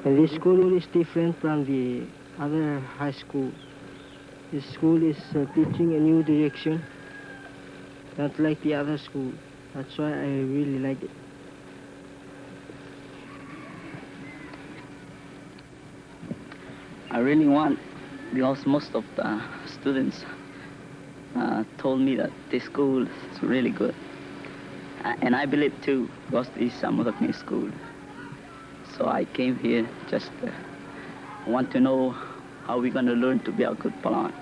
And this school is different from the other high school. This school is teaching a new direction, not like the other school. That's why I really like it. I really want, because most of the students told me that this school is really good. And I believe too, because this is a Modekngei school. So I came here just want to know how we're going to learn to be a good Palauan.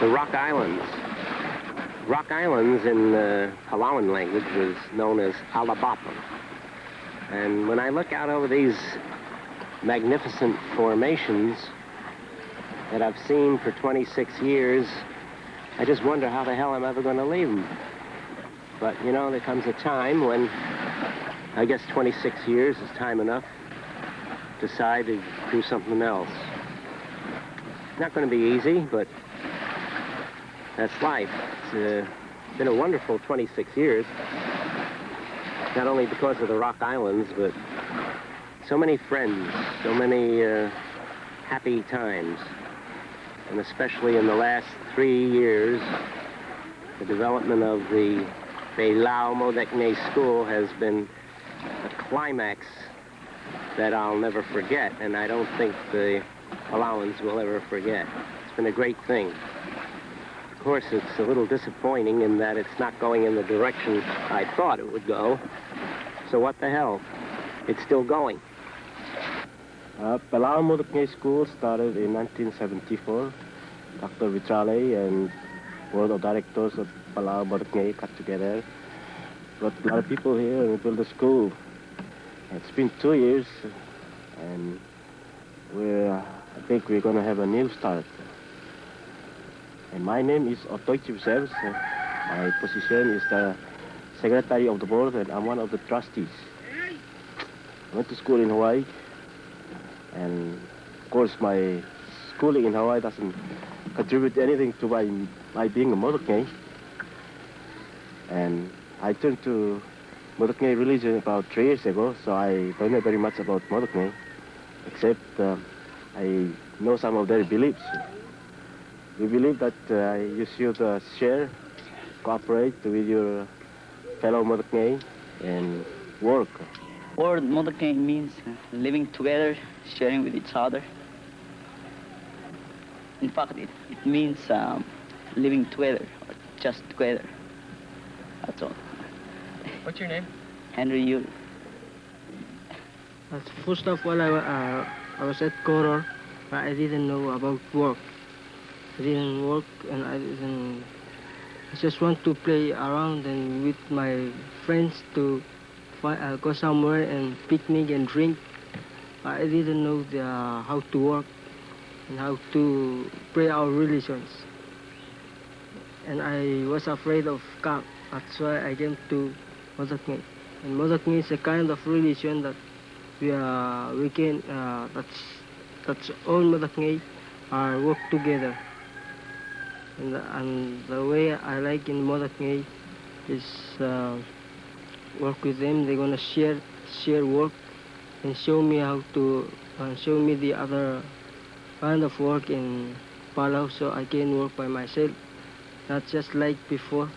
The Rock Islands. Rock Islands in Palauan language was known as Alabapa. And when I look out over these magnificent formations that I've seen for 26 years, I just wonder how the hell I'm ever going to leave them. But, you know, there comes a time when I guess 26 years is time enough to decide to do something else. Not going to be easy, but that's life. It's been a wonderful 26 years, not only because of the Rock Islands, but so many friends, so many happy times. And especially in the last 3 years, the development of the Palau Modekngei School has been a climax that I'll never forget, and I don't think the Palauans will ever forget. It's been a great thing. Of course, it's a little disappointing in that it's not going in the direction I thought it would go. So what the hell? It's still going. Palau Modekngei School started in 1974. Dr. Vichale and board of directors of Palau Modekngei got together, brought a lot of people here and built a school. It's been 2 years, and I think we're going to have a new start. And my name is Otoichi Sebs. My position is the secretary of the board, and I'm one of the trustees. I went to school in Hawaii, and of course my schooling in Hawaii doesn't contribute anything to my being a Modekngei. And I turned to Modekngei religion about 3 years ago, so I don't know very much about Modekngei, except I know some of their beliefs. We believe that you should share, cooperate with your fellow Modekngei and work. Word Modekngei means living together, sharing with each other. In fact, it means living together, or just together. That's all. What's your name? Henry Yule. First of all, I was at Koror, but I didn't know about work. I didn't work, and I just want to play around and with my friends to go somewhere and picnic and drink. I didn't know how to work and how to pray our religions. And I was afraid of God. That's why I came to Modekngei. And Modekngei is a kind of religion that that's all Modekngei work together. And the way I like in Modekngei is work with them. They're gonna share work and show me how to show me the other kind of work in Palau, so I can work by myself, not just like before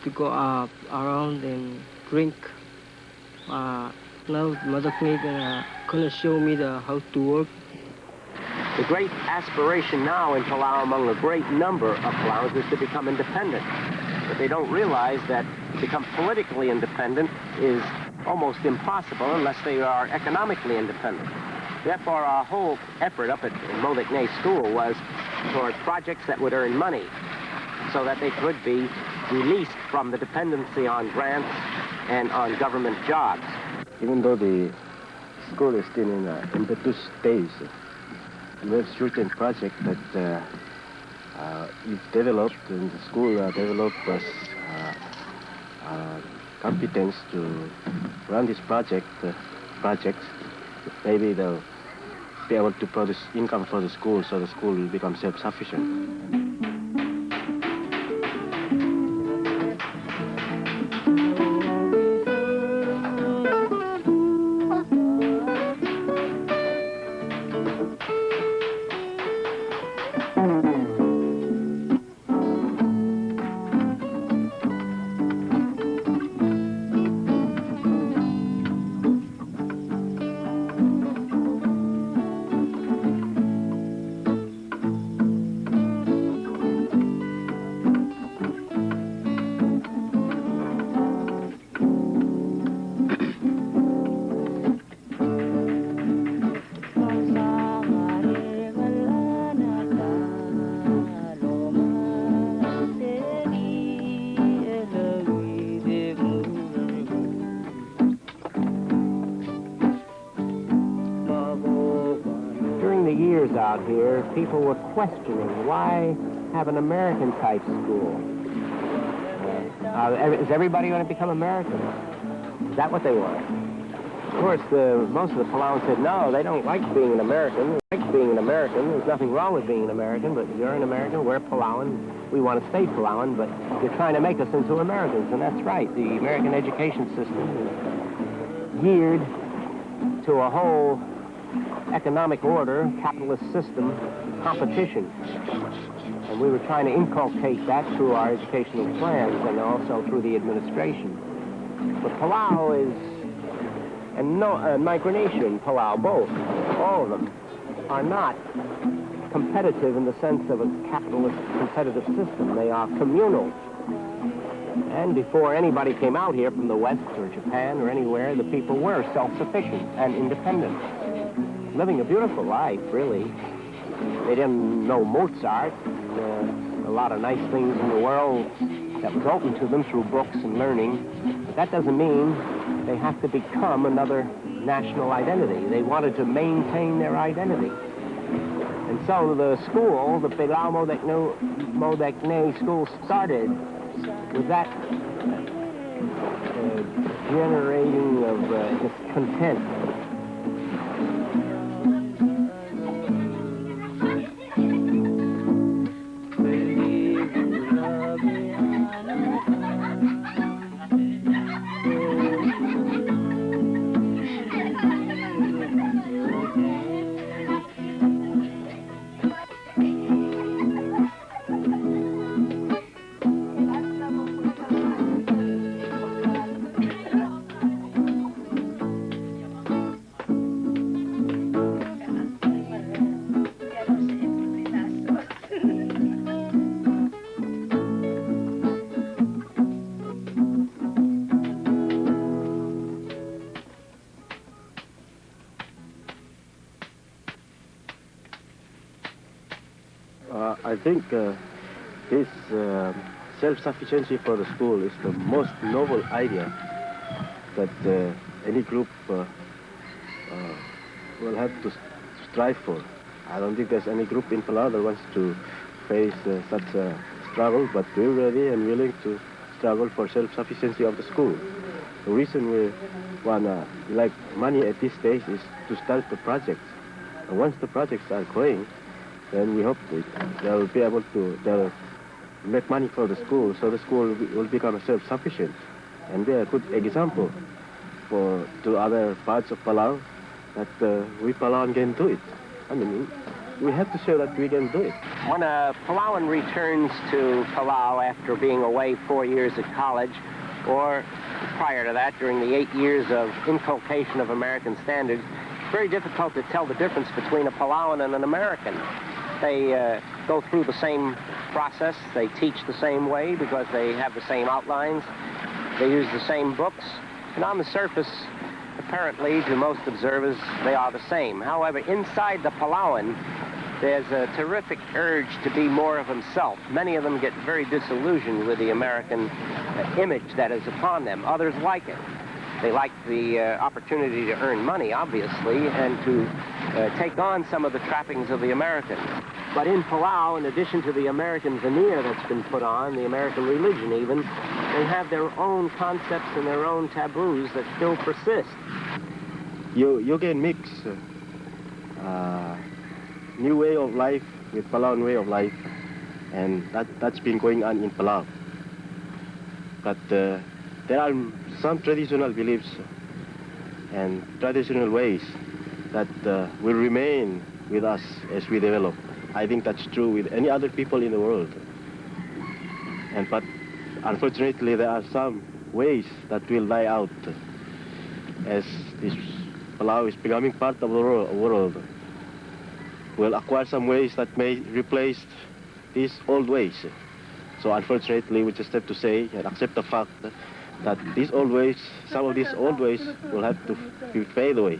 to go around and drink. Now Modekngei gonna show me how to work. The great aspiration now in Palau among a great number of Palauans is to become independent. But they don't realize that to become politically independent is almost impossible unless they are economically independent. Therefore, our whole effort up at Modekngei School was toward projects that would earn money so that they could be released from the dependency on grants and on government jobs. Even though the school is still in the impetus stage, we have certain projects that we've developed, and the school developed us competence to run this projects. Maybe they'll be able to produce income for the school, so the school will become self-sufficient. Out here, people were questioning why have an American type school. Is everybody going to become American? Is that what they want? Of course, most of the Palauans said no, they don't like being an American. They like being an American. There's nothing wrong with being an American, but you're an American, we're Palauan. We want to stay Palauan, but you're trying to make us into Americans, and that's right. The American education system is geared to a whole economic order, capitalist system, competition. And we were trying to inculcate that through our educational plans and also through the administration. But Palau is, and micronation, Palau, both, all of them, are not competitive in the sense of a capitalist competitive system. They are communal. And before anybody came out here from the West or Japan or anywhere, the people were self-sufficient and independent, living a beautiful life, really. They didn't know Mozart, a lot of nice things in the world that was open to them through books and learning. But that doesn't mean they have to become another national identity. They wanted to maintain their identity. And so the school, the Palau Modekngei School, started with that generating of discontent. I think this self-sufficiency for the school is the most noble idea that any group will have to strive for. I don't think there's any group in Palau that wants to face such a struggle, but we're ready and willing to struggle for self-sufficiency of the school. The reason we want like money at this stage is to start the projects. And once the projects are going, then we hope that they'll be able to make money for the school, so the school will become self-sufficient. And be a good example to other parts of Palau that we Palauan can do it. I mean, we have to show that we can do it. When a Palauan returns to Palau after being away 4 years at college, or prior to that, during the 8 years of inculcation of American standards, it's very difficult to tell the difference between a Palauan and an American. They go through the same process, they teach the same way because they have the same outlines, they use the same books, and on the surface, apparently, to most observers, they are the same. However, inside the Palauan, there's a terrific urge to be more of himself. Many of them get very disillusioned with the American image that is upon them. Others like it. They like the opportunity to earn money, obviously, and to take on some of the trappings of the Americans. But in Palau, in addition to the American veneer that's been put on, the American religion even, they have their own concepts and their own taboos that still persist. You can mix new way of life with Palauan way of life, and that's been going on in Palau. But there are some traditional beliefs and traditional ways that will remain with us as we develop. I think that's true with any other people in the world. But unfortunately, there are some ways that will die out as this Palau is becoming part of the world. We'll acquire some ways that may replace these old ways. So unfortunately, we just have to say and accept the fact that these old ways, some of these old ways will have to fade away.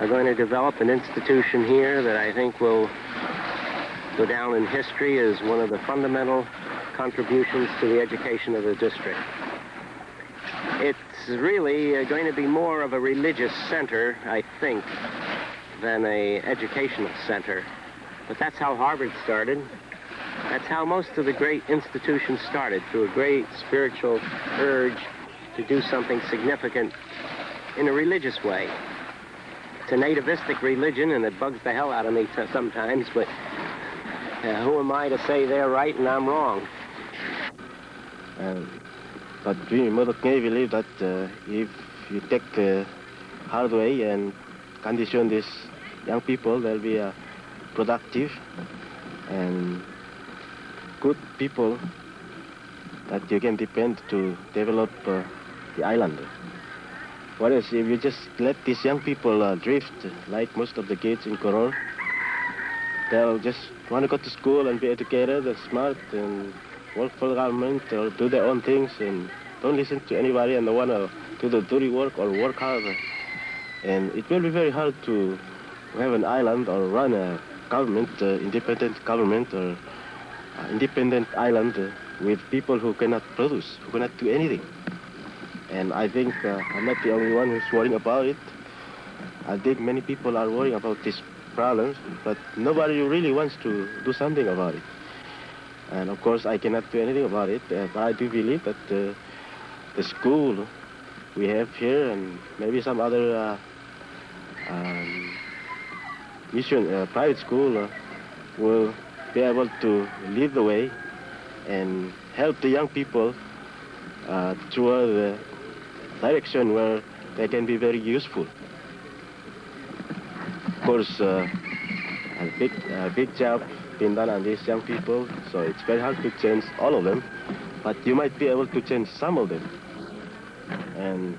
We're going to develop an institution here that I think will go down in history as one of the fundamental contributions to the education of the district. It's really going to be more of a religious center, I think, than an educational center. But that's how Harvard started. That's how most of the great institutions started, through a great spiritual urge to do something significant in a religious way. It's a nativistic religion, and it bugs the hell out of me sometimes, but who am I to say they're right and I'm wrong? But we in Modekngei believe that if you take the hard way and condition these young people, they'll be productive and good people that you can depend to develop the island. Whereas if you just let these young people drift, like most of the kids in Koror, they'll just want to go to school and be educated and smart and work for the government or do their own things and don't listen to anybody and don't want to do the dirty work or work hard. And it will be very hard to have an island or run a government, independent government or independent island with people who cannot produce, who cannot do anything. And I think I'm not the only one who's worrying about it. I think many people are worrying about these problems, but nobody really wants to do something about it. And of course, I cannot do anything about it, but I do believe that the school we have here and maybe some other private school will be able to lead the way and help the young people toward the direction where they can be very useful. Of course, a big job been done on these young people, so it's very hard to change all of them, but you might be able to change some of them. And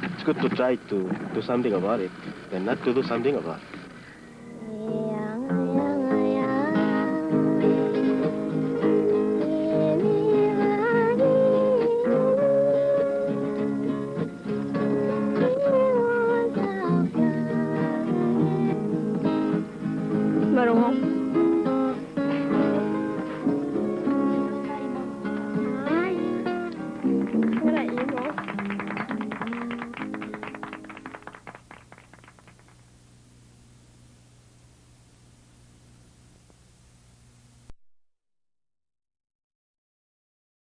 it's good to try to do something about it than not to do something about it. Marunong